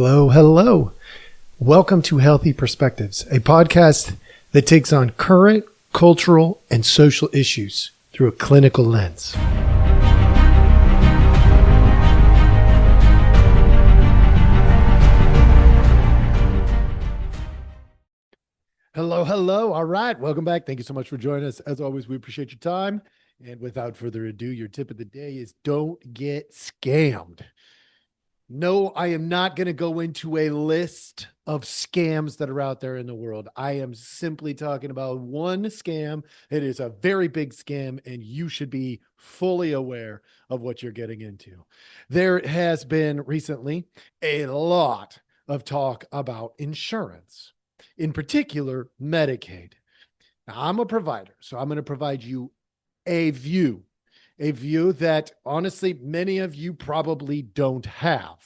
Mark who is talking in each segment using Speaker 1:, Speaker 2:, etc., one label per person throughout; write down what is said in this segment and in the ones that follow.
Speaker 1: Hello, hello. Welcome to Healthy Perspectives, a podcast that takes on current cultural and social issues through a clinical lens. Hello, hello. All right. Welcome back. Thank you so much for joining us. As always, we appreciate your time. And without further ado, your tip of the day is don't get scammed. No, I am not going to go into a list of scams that are out there in the world. I am simply talking about one scam. It is a very big scam, and you should be fully aware of what you're getting into. There has been recently a lot of talk about insurance, in particular, Medicaid. Now, I'm a provider, so I'm going to provide you a view that honestly, many of you probably don't have.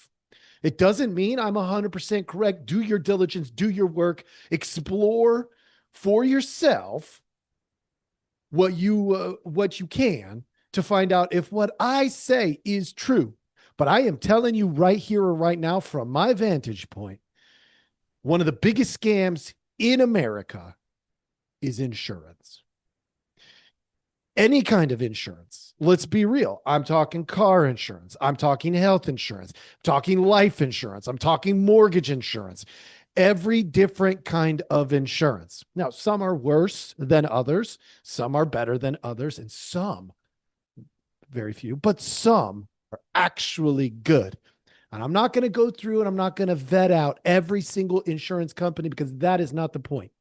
Speaker 1: It doesn't mean I'm 100% correct. Do your diligence, do your work, explore for yourself what you can to find out if what I say is true. But I am telling you right here or right now from my vantage point, one of the biggest scams in America is insurance. Any kind of insurance. Let's be real. I'm talking car insurance. I'm talking health insurance. I'm talking life insurance. I'm talking mortgage insurance. Every different kind of insurance. Now, some are worse than others. Some are better than others. And some, very few, but some are actually good. And I'm not going to go through and I'm not going to vet out every single insurance company because that is not the point.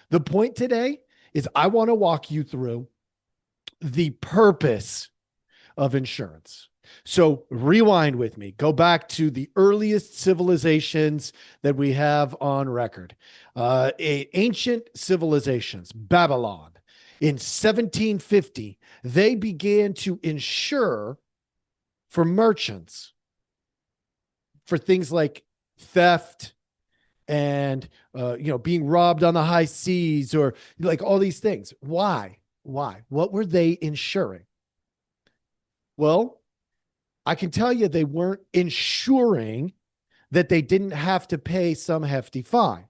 Speaker 1: The point today is I want to walk you through the purpose of insurance. So rewind with me, go back to the earliest civilizations that we have on record. Ancient civilizations, Babylon. In 1750, they began to insure for merchants for things like theft and being robbed on the high seas or like all these things. Why? What were they insuring? Well, I can tell you they weren't insuring that they didn't have to pay some hefty fine.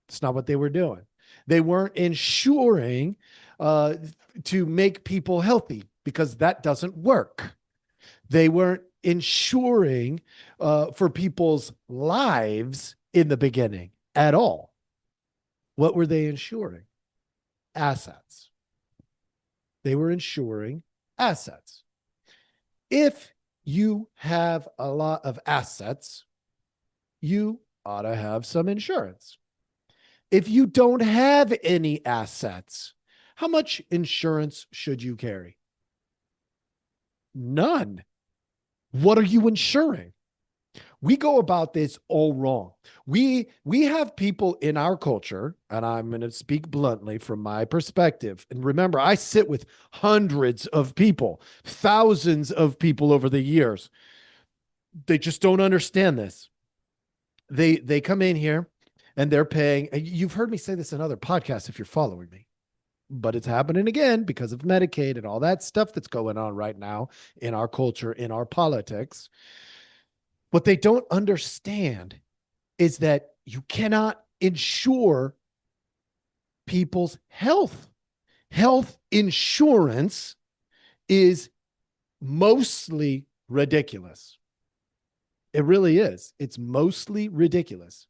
Speaker 1: It's not what they were doing. They weren't insuring to make people healthy because that doesn't work. They weren't insuring for people's lives in the beginning at all. What were they insuring? Assets. They were insuring assets. If you have a lot of assets, you ought to have some insurance. If you don't have any assets, how much insurance should you carry? None. What are you insuring? We go about this all wrong. We have people in our culture, and I'm going to speak bluntly from my perspective. And remember, I sit with hundreds of people, thousands of people over the years. They just don't understand this. They come in here and they're paying. You've heard me say this in other podcasts if you're following me, but it's happening again because of Medicaid and all that stuff that's going on right now in our culture, in our politics. What they don't understand is that you cannot insure people's health. Health insurance is mostly ridiculous. It really is. It's mostly ridiculous.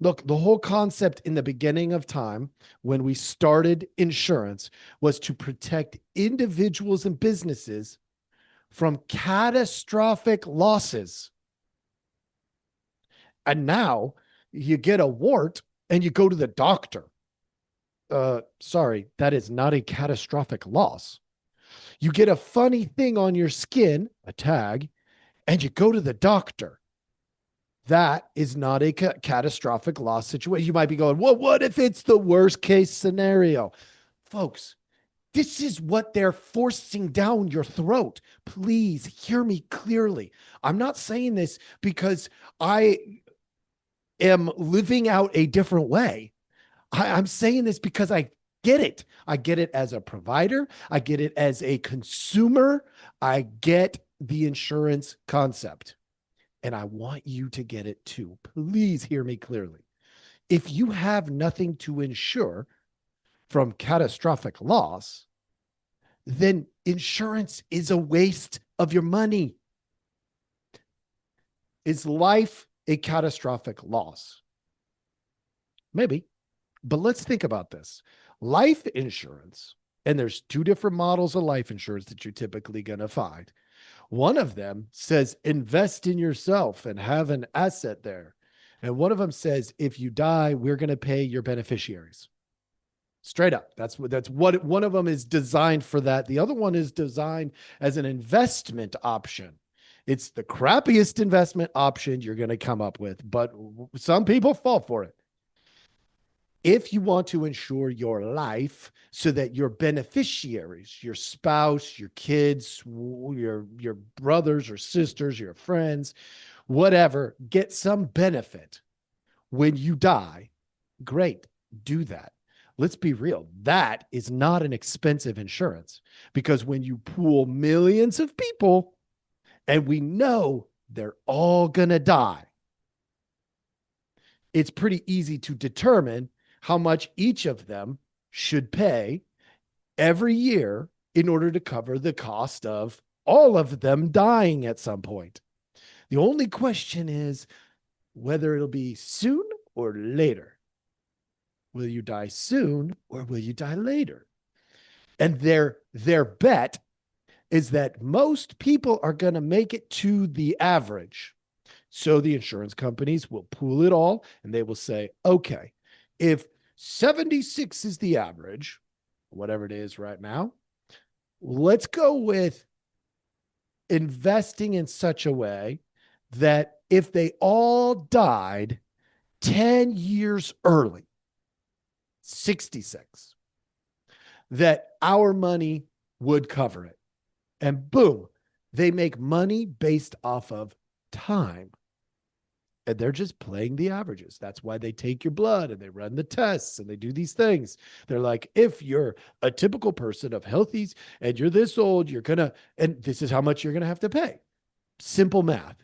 Speaker 1: Look, the whole concept in the beginning of time when we started insurance was to protect individuals and businesses from catastrophic losses. And now you get a wart and you go to the doctor. Sorry, that is not a catastrophic loss. You get a funny thing on your skin, a tag, and you go to the doctor. That is not a catastrophic loss situation. You might be going, well, what if it's the worst case scenario? Folks, this is what they're forcing down your throat. Please hear me clearly. I'm not saying this because I am living out a different way. I'm saying this because I get it. I get it as a provider. I get it as a consumer. I get the insurance concept. and I want you to get it too. Please hear me clearly. If you have nothing to insure from catastrophic loss, then insurance is a waste of your money. Is life a catastrophic loss? Maybe, but let's think about this. Life insurance, and there's two different models of life insurance that you're typically going to find. One of them says invest in yourself and have an asset there. And one of them says if you die, we're going to pay your beneficiaries. Straight up. That's what one of them is designed for that. The other one is designed as an investment option. It's the crappiest investment option you're going to come up with, but some people fall for it. If you want to insure your life so that your beneficiaries, your spouse, your kids, your brothers or sisters, your friends, whatever, get some benefit when you die, great, do that. Let's be real. That is not an expensive insurance, because when you pool millions of people and we know they're all going to die, it's pretty easy to determine how much each of them should pay every year in order to cover the cost of all of them dying at some point. The only question is whether it'll be soon or later. Will you die soon or will you die later? And their bet is that most people are going to make it to the average. So the insurance companies will pool it all and they will say, okay, if 76 is the average, whatever it is right now, let's go with investing in such a way that if they all died 10 years early, 66, that our money would cover it. And boom, they make money based off of time. And they're just playing the averages. That's why they take your blood and they run the tests and they do these things. They're like, if you're a typical person of healthies and you're this old, and this is how much you're going to have to pay. Simple math.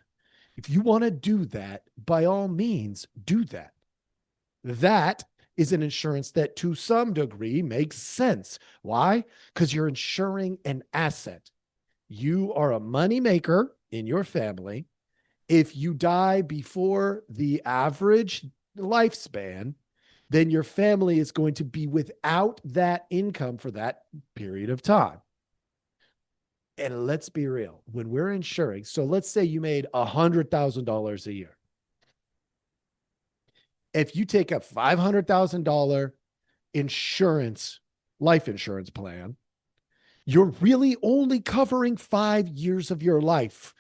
Speaker 1: If you want to do that, by all means, do that. That is an insurance that to some degree makes sense. Why? Because you're insuring an asset. You are a money maker in your family. If you die before the average lifespan, then your family is going to be without that income for that period of time. And let's be real, when we're insuring, so let's say you made $100,000 a year. If you take a $500,000 life insurance plan, you're really only covering 5 years of your life.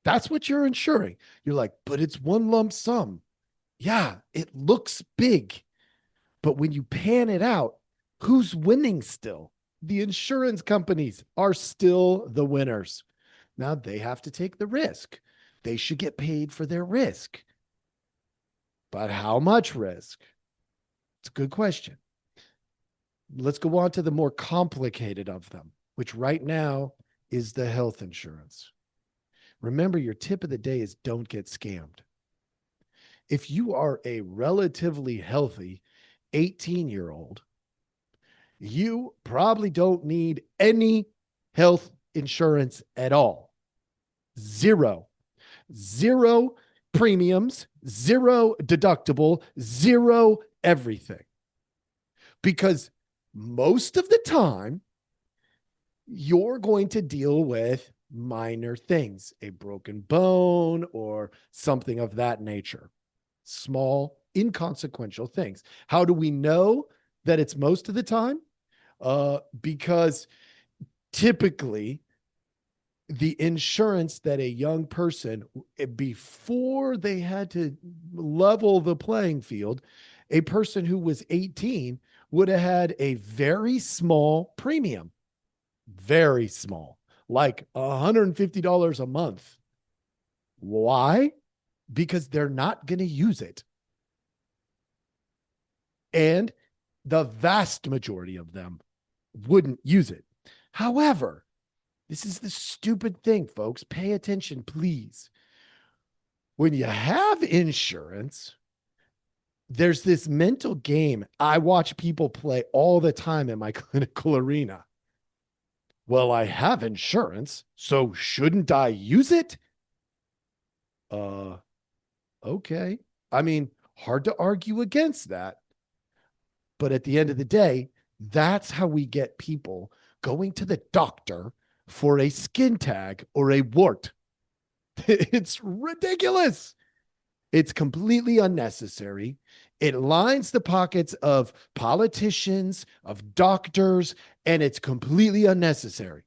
Speaker 1: That's what you're insuring. You're like, but it's one lump sum. Yeah, it looks big. But when you pan it out, who's winning still? The insurance companies are still the winners. Now they have to take the risk. They should get paid for their risk. But how much risk? It's a good question. Let's go on to the more complicated of them, which right now is the health insurance. Remember, your tip of the day is don't get scammed. If you are a relatively healthy 18-year-old, you probably don't need any health insurance at all. Zero premiums, zero deductible, zero everything. Because most of the time, you're going to deal with minor things, a broken bone or something of that nature. Small, inconsequential things. How do we know that it's most of the time? Because typically the insurance that a young person, before they had to level the playing field, a person who was 18 would have had a very small premium, very small, like $150 a month. Why? Because they're not going to use it. And the vast majority of them wouldn't use it. However, This is the stupid thing, folks. Pay attention, please. When you have insurance, there's this mental game I watch people play all the time in my clinical arena. Well, I have insurance, so shouldn't I use it? Uh, okay. I mean, hard to argue against that. But at the end of the day, that's how we get people going to the doctor for a skin tag or a wart. It's ridiculous. It's completely unnecessary. It lines the pockets of politicians, of doctors, and it's completely unnecessary.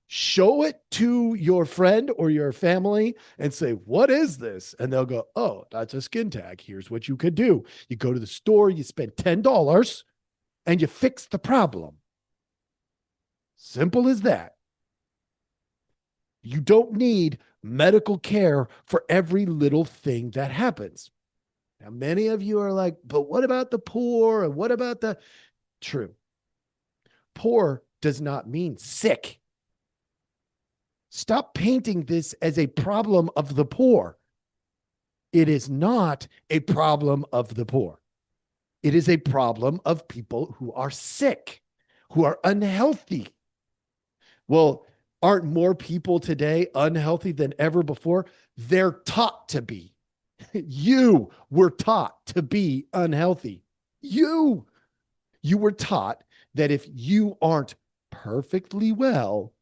Speaker 1: Show it to your friend or your family and say, what is this? And they'll go, oh, that's a skin tag. Here's what you could do. You go to the store, you spend $10 and you fix the problem. Simple as that. You don't need medical care for every little thing that happens. Now, many of you are like, but what about the poor? And what about the true? Poor does not mean sick. Stop painting this as a problem of the poor. It is not a problem of the poor. It is a problem of people who are sick, who are unhealthy. Well, aren't more people today unhealthy than ever before? They're taught to be. You were taught to be unhealthy. You were taught that if you aren't perfectly well,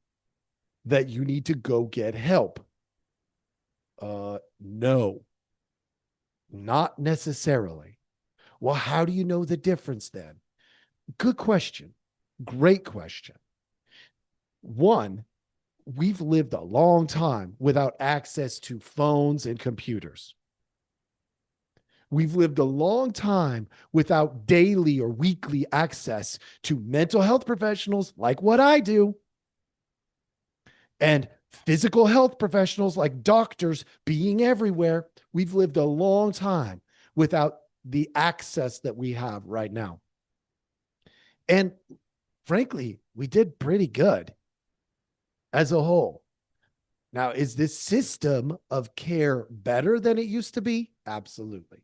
Speaker 1: that you need to go get help. No, not necessarily. Well, how do you know the difference then? Good question. Great question. One, we've lived a long time without access to phones and computers. We've lived a long time without daily or weekly access to mental health professionals like what I do, and physical health professionals like doctors being everywhere. We've lived a long time without the access that we have right now. And frankly, we did pretty good as a whole. Now, is this system of care better than it used to be? Absolutely.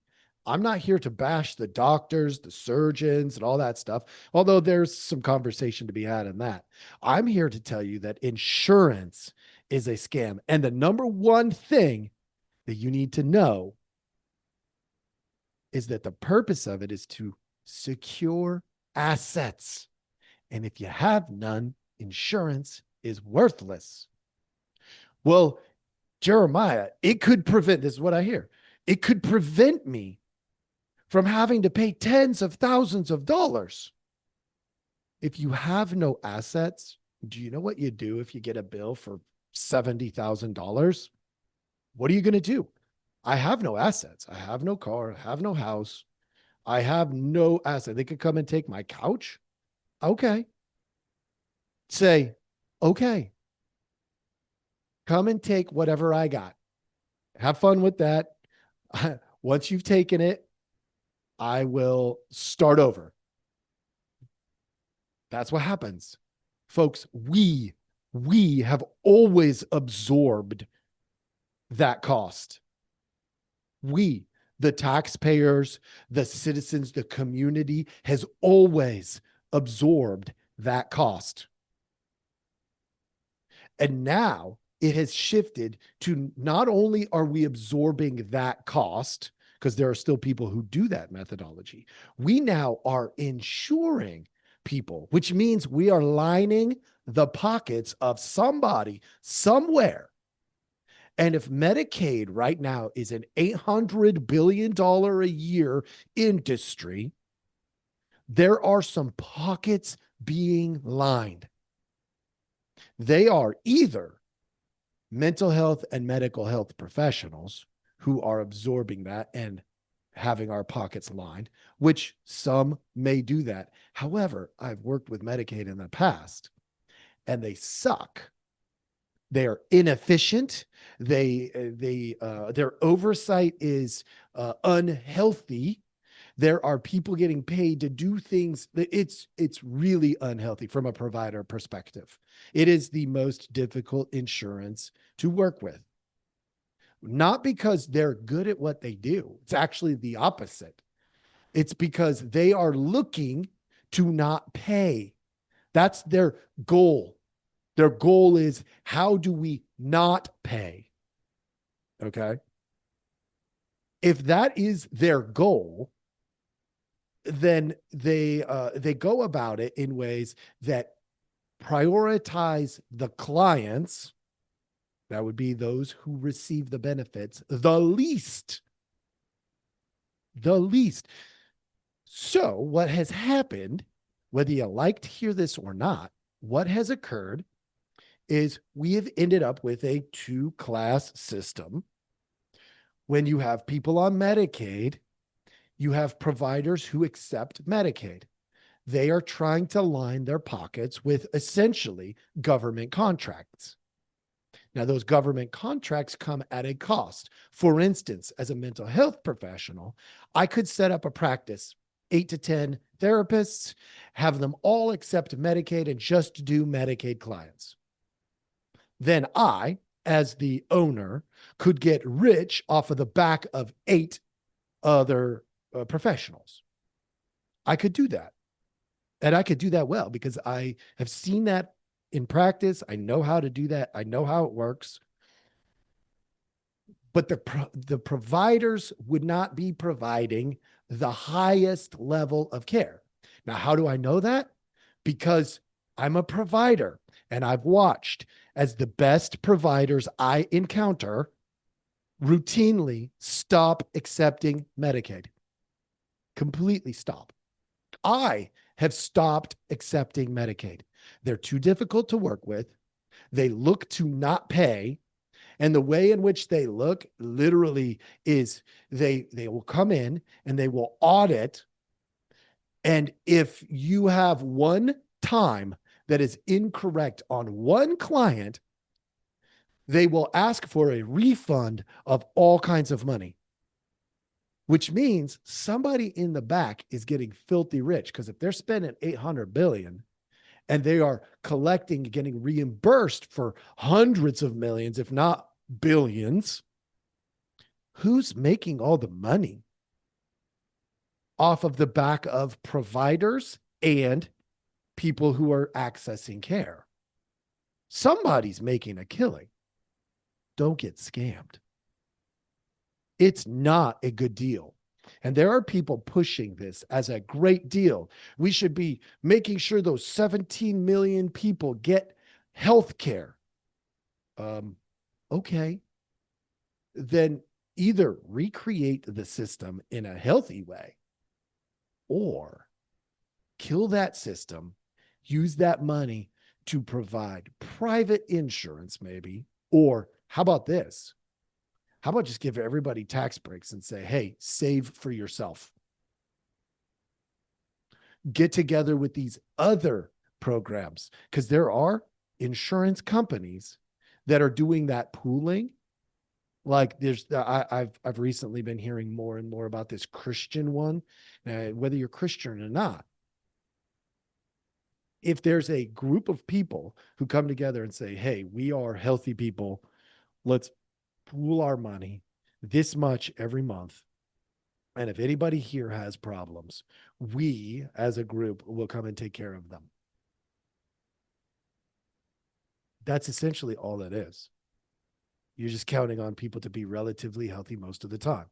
Speaker 1: I'm not here to bash the doctors, the surgeons, and all that stuff, although there's some conversation to be had in that. I'm here to tell you that insurance is a scam. And the number one thing that you need to know is that the purpose of it is to secure assets. And if you have none, insurance is worthless. Well, Jeremiah, it could prevent, this is what I hear, it could prevent me from having to pay tens of thousands of dollars. If you have no assets, do you know what you do if you get a bill for $70,000? What are you going to do? I have no assets. I have no car. I have no house. I have no asset. They could come and take my couch. Okay. Say, okay, come and take whatever I got. Have fun with that. Once you've taken it, I will start over. That's what happens. Folks, we have always absorbed that cost. We, the taxpayers, the citizens, the community has always absorbed that cost. And now it has shifted to not only are we absorbing that cost, because there are still people who do that methodology, we now are insuring people, which means we are lining the pockets of somebody somewhere. And if Medicaid right now is an $800 billion a year industry, there are some pockets being lined. They are either mental health and medical health professionals who are absorbing that and having our pockets lined, which some may do that. However, I've worked with Medicaid in the past and they suck. They are inefficient. Their oversight is unhealthy. There are people getting paid to do things that it's really unhealthy from a provider perspective. It is the most difficult insurance to work with. Not because they're good at what they do. It's actually the opposite. It's because they are looking to not pay. That's their goal. Their goal is, how do we not pay? Okay. If that is their goal, then they go about it in ways that prioritize the clients, that would be those who receive the benefits, the least. The least. So what has happened, whether you like to hear this or not, what has occurred is we have ended up with a two-class system. When you have people on Medicaid, you have providers who accept Medicaid. They are trying to line their pockets with essentially government contracts. Now, those government contracts come at a cost. For instance, as a mental health professional, I could set up a practice, 8 to 10 therapists, have them all accept Medicaid and just do Medicaid clients. Then I, as the owner, could get rich off of the back of 8 other professionals. I could do that. And I could do that well because I have seen that in practice. I know how to do that. I know how it works. But the providers would not be providing the highest level of care. Now, how do I know that? Because I'm a provider and I've watched as the best providers I encounter routinely stop accepting Medicaid. Completely stop. I have stopped accepting Medicaid. They're too difficult to work with. They look to not pay. And the way in which they look literally is they will come in and they will audit. And if you have one time that is incorrect on one client, they will ask for a refund of all kinds of money, which means somebody in the back is getting filthy rich. Because if they're spending $800 billion and they are collecting, getting reimbursed for hundreds of millions, if not billions, who's making all the money off of the back of providers and people who are accessing care? Somebody's making a killing. Don't get scammed. It's not a good deal. And there are people pushing this as a great deal. We should be making sure those 17 million people get health care. Okay. Then either recreate the system in a healthy way or kill that system, use that money to provide private insurance maybe, or how about this? How about just give everybody tax breaks and say, hey, save for yourself. Get together with these other programs, because there are insurance companies that are doing that pooling. Like I've recently been hearing more and more about this Christian one, whether you're Christian or not. If there's a group of people who come together and say, hey, we are healthy people, let's pool our money this much every month. And if anybody here has problems, we as a group will come and take care of them. That's essentially all that is. You're just counting on people to be relatively healthy most of the time.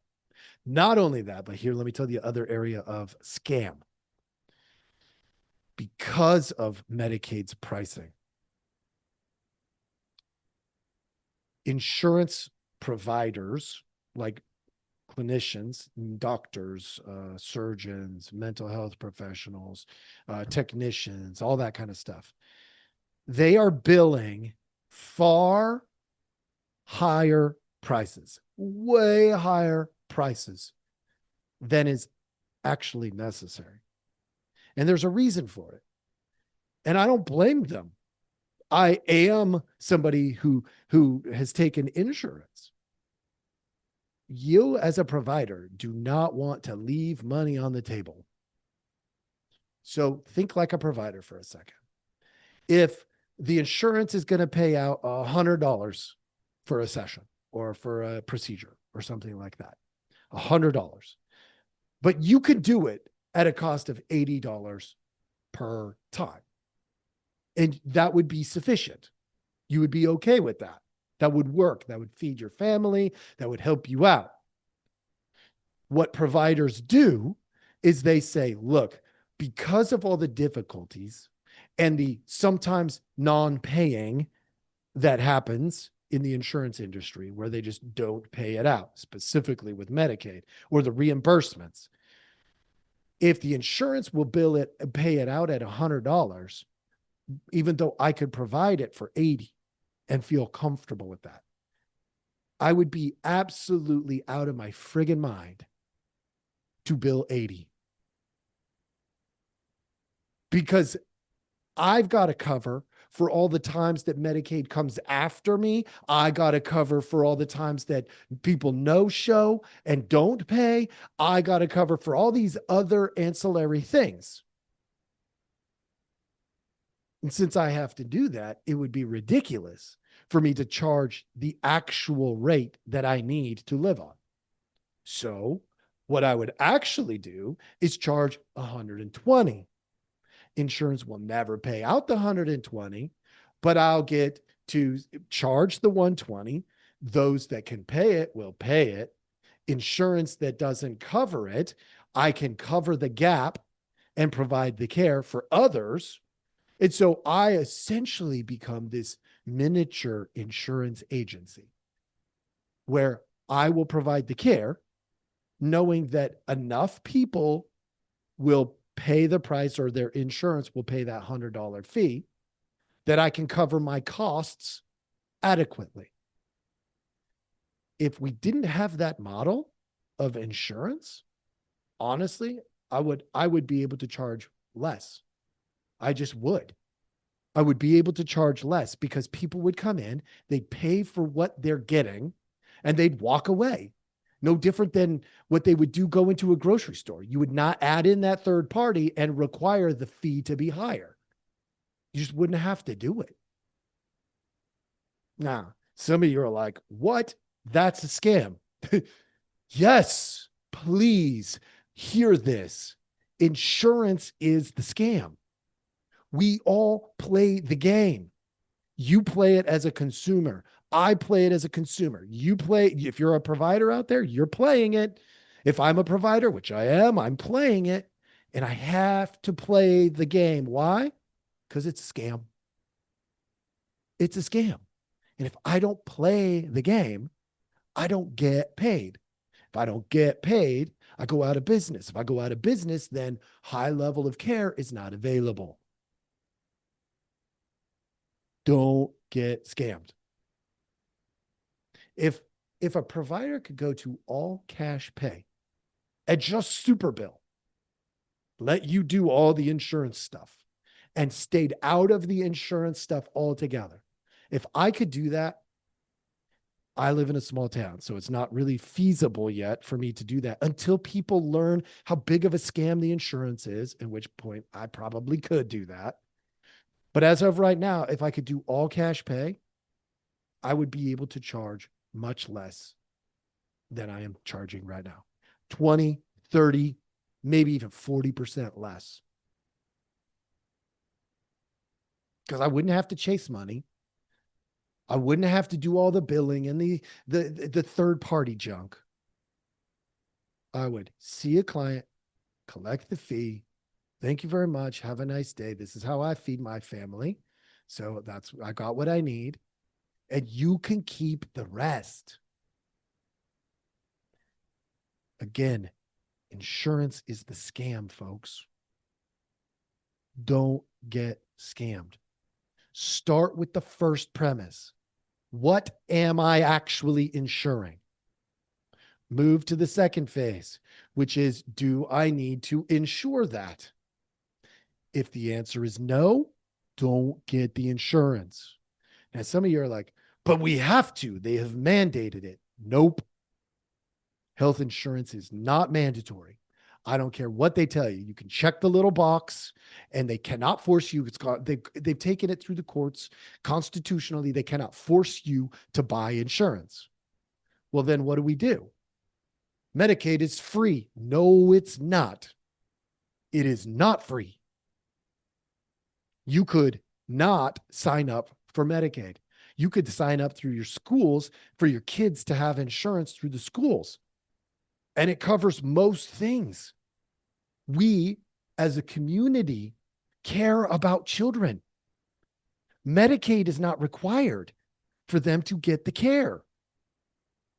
Speaker 1: Not only that, but here, let me tell you the other area of scam. Because of Medicaid's pricing, insurance providers like clinicians, doctors, surgeons, mental health professionals, technicians, all that kind of stuff, they are billing far higher prices, way higher prices than is actually necessary. And there's a reason for it. And I don't blame them. I am somebody who has taken insurance. You as a provider do not want to leave money on the table. So think like a provider for a second. If the insurance is going to pay out $100 for a session or for a procedure or something like that, $100, but you could do it at a cost of $80 per time. And that would be sufficient. You would be okay with that. That would work. That would feed your family. That would help you out. What providers do is they say, look, because of all the difficulties and the sometimes non-paying that happens in the insurance industry, where they just don't pay it out, specifically with Medicaid or the reimbursements. If the insurance will pay it out at $100, even though I could provide it for 80 and feel comfortable with that, I would be absolutely out of my friggin' mind to bill 80. Because I've got to cover for all the times that Medicaid comes after me. I got to cover for all the times that people no show and don't pay. I got to cover for all these other ancillary things. And since I have to do that, it would be ridiculous for me to charge the actual rate that I need to live on. So what I would actually do is charge 120. Insurance will never pay out the 120, but I'll get to charge the 120. Those that can pay it will pay it. Insurance that doesn't cover it, I can cover the gap and provide the care for others. And so I essentially become this miniature insurance agency where I will provide the care, knowing that enough people will pay the price, or their insurance will pay that $100 fee, that I can cover my costs adequately. If we didn't have that model of insurance, honestly, I would be able to charge less. I just would. I would be able to charge less because people would come in, they'd pay for what they're getting, and they'd walk away. No different than what they would do go into a grocery store. You would not add in that third party and require the fee to be higher. You just wouldn't have to do it. Now, some of you are like, what? That's a scam. Yes, please hear this. Insurance is the scam. We all play the game. You play it as a consumer. I play it as a consumer. You play, if you're a provider out there, you're playing it. If I'm a provider, which I am, I'm playing it. And I have to play the game. Why? Because it's a scam. It's a scam. And if I don't play the game, I don't get paid. If I don't get paid, I go out of business. If I go out of business, then high level of care is not available. Don't get scammed. If a provider could go to all cash pay and just super bill, let you do all the insurance stuff and stayed out of the insurance stuff altogether. If I could do that, I live in a small town, so it's not really feasible yet for me to do that until people learn how big of a scam the insurance is, at which point I probably could do that. But as of right now, if I could do all cash pay, I would be able to charge much less than I am charging right now. 20, 30, maybe even 40% less. Because I wouldn't have to chase money. I wouldn't have to do all the billing and the third party junk. I would see a client, collect the fee. Thank you very much. Have a nice day. This is how I feed my family. So I got what I need. And you can keep the rest. Again, insurance is the scam, folks. Don't get scammed. Start with the first premise. What am I actually insuring? Move to the second phase, which is, do I need to insure that? If the answer is no, don't get the insurance. Now, some of you are like, but we have to. They have mandated it. Nope. Health insurance is not mandatory. I don't care what they tell you. You can check the little box and they cannot force you. They've taken it through the courts. Constitutionally, they cannot force you to buy insurance. Well, then what do? Medicaid is free. No, it's not. It is not free. You could not sign up for Medicaid. You could sign up through your schools for your kids to have insurance through the schools. And it covers most things. We, as a community, care about children. Medicaid is not required for them to get the care.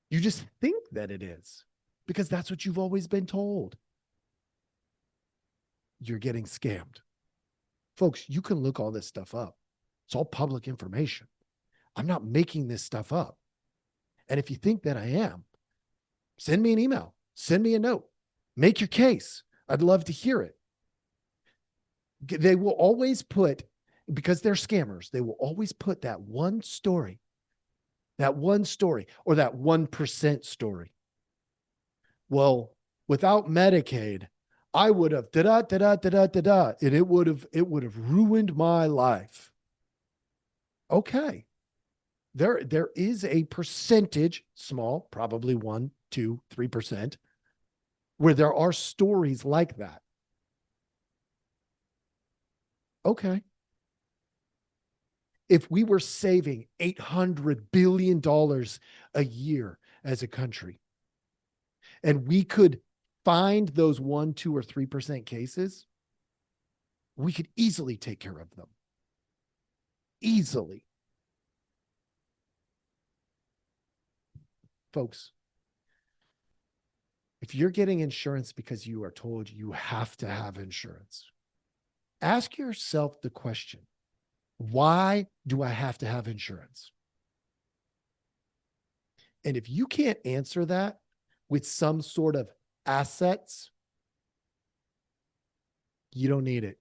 Speaker 1: You just think that it is because that's what you've always been told. You're getting scammed. Folks, you can look all this stuff up. It's all public information. I'm not making this stuff up. And if you think that I am, send me an email, send me a note, make your case. I'd love to hear it. They will always put, because they're scammers, they will always put that one story or that 1% story. Well, without Medicaid, I would have and it would have ruined my life. Okay. There is a percentage, small, probably 1, 2, 3%, where there are stories like that. Okay. If we were saving $800 billion a year as a country, and we could find those 1, 2, or 3% cases, we could easily take care of them. Easily. Folks, if you're getting insurance because you are told you have to have insurance, ask yourself the question, why do I have to have insurance? And if you can't answer that with some sort of assets, you don't need it.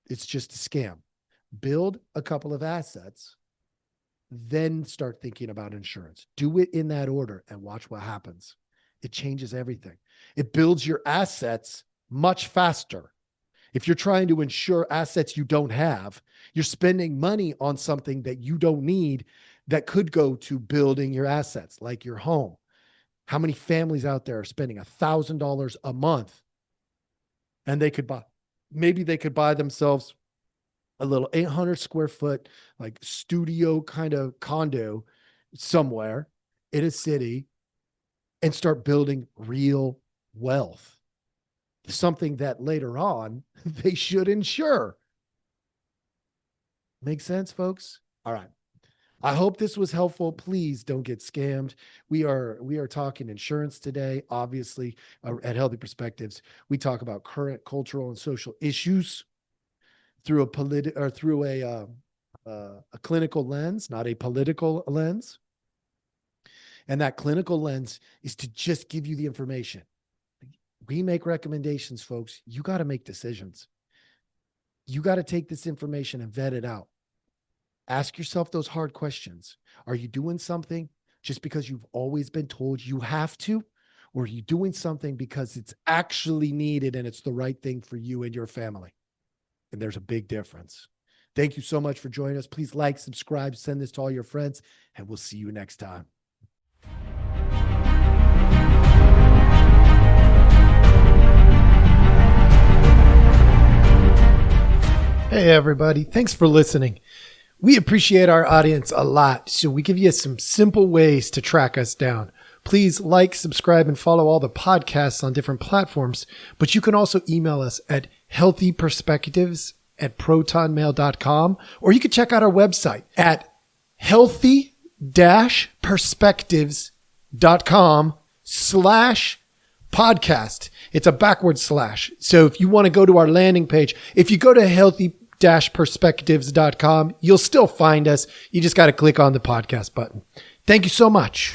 Speaker 1: It's just a scam. Build a couple of assets, then start thinking about insurance. Do it in that order and watch what happens. It changes everything. It builds your assets much faster. If you're trying to insure assets you don't have, you're spending money on something that you don't need that could go to building your assets, like your home. How many families out there are spending $1,000 a month and maybe they could buy themselves a little 800 square foot, like studio kind of condo somewhere in a city and start building real wealth. Something that later on they should insure. Make sense, folks? All right. I hope this was helpful. Please don't get scammed. We are talking insurance today. Obviously, at Healthy Perspectives, we talk about current cultural and social issues through a clinical lens, not a political lens. And that clinical lens is to just give you the information. We make recommendations, folks. You got to make decisions. You got to take this information and vet it out. Ask yourself those hard questions. Are you doing something just because you've always been told you have to? Or are you doing something because it's actually needed and it's the right thing for you and your family? And there's a big difference. Thank you so much for joining us. Please like, subscribe, send this to all your friends, and we'll see you next time. Hey, everybody. Thanks for listening. We appreciate our audience a lot, so we give you some simple ways to track us down. Please like, subscribe, and follow all the podcasts on different platforms, but you can also email us at healthyperspectives@protonmail.com, or you can check out our website at healthy-perspectives.com/podcast. It's a backward slash. So if you want to go to our landing page, if you go to healthy-perspectives.com, you'll still find us. You just got to click on the podcast button. Thank you so much.